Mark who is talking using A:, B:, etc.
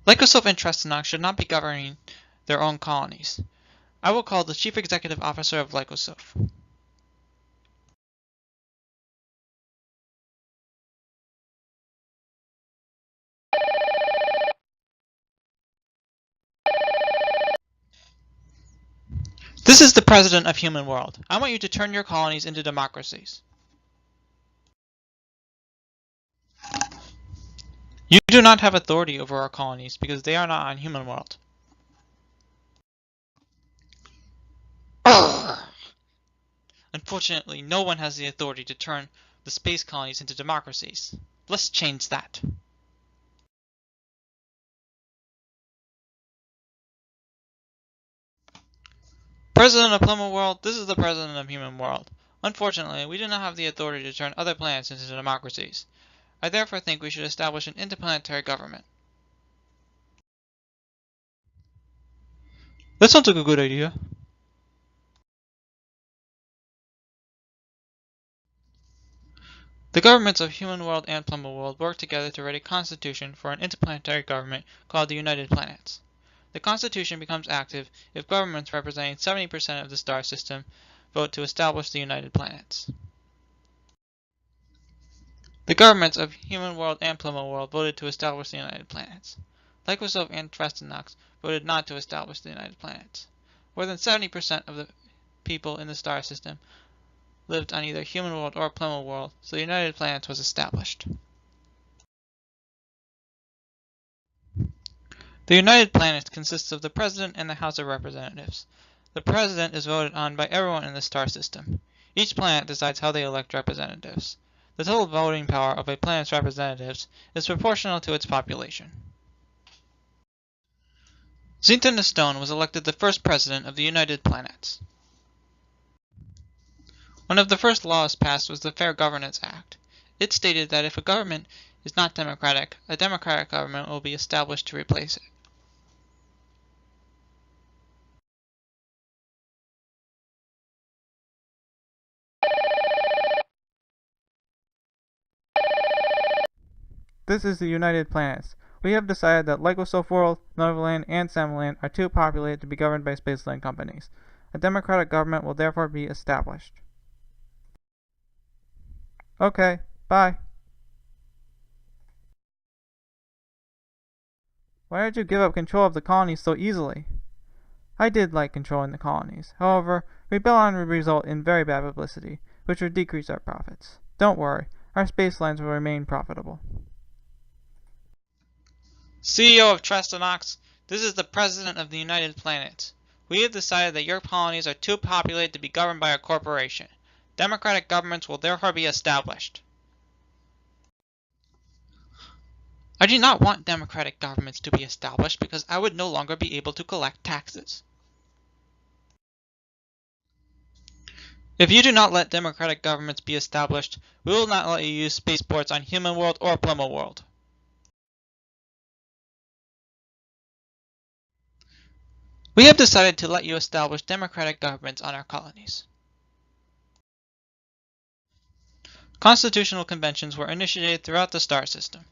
A: Lycosoft and Trestanox should not be governing their own colonies. I will call the Chief Executive Officer of Lycosoft. This is the President of Human World. I want you to turn your colonies into democracies. You do not have authority over our colonies because they are not on Human World. Unfortunately, no one has the authority to turn the space colonies into democracies. Let's change that. President of Plymouth World, this is the President of Human World. Unfortunately, we do not have the authority to turn other planets into democracies. I therefore think we should establish an interplanetary government. That sounds like a good idea. The governments of Human World and Plymouth World work together to write a constitution for an interplanetary government called the United Planets. The constitution becomes active if governments representing 70% of the star system vote to establish the United Planets. The governments of Human World and Plymouth World voted to establish the United Planets. Lycosoft and Trestanox voted not to establish the United Planets. More than 70% of the people in the star system lived on either Human World or Plymouth World, so the United Planets was established. The United Planets consists of the President and the House of Representatives. The President is voted on by everyone in the star system. Each planet decides how they elect representatives. The total voting power of a planet's representatives is proportional to its population. Zinton Stone was elected the first President of the United Planets. One of the first laws passed was the Fair Governance Act. It stated that if a government is not democratic, a democratic government will be established to replace it.
B: This is the United Planets. We have decided that Lycosoft World, Neverland, and Samaland are too populated to be governed by spaceland companies. A democratic government will therefore be established. Okay, bye. Why did you give up control of the colonies so easily? I did like controlling the colonies. However, rebellion would result in very bad publicity, which would decrease our profits. Don't worry, our space lines will remain profitable.
A: CEO of Trestanox, this is the President of the United Planets. We have decided that your colonies are too populated to be governed by a corporation. Democratic governments will therefore be established. I do not want democratic governments to be established because I would no longer be able to collect taxes. If you do not let democratic governments be established, we will not let you use spaceports on Human World or Plymouth World. We have decided to let you establish democratic governments on our colonies. Constitutional conventions were initiated throughout the star system.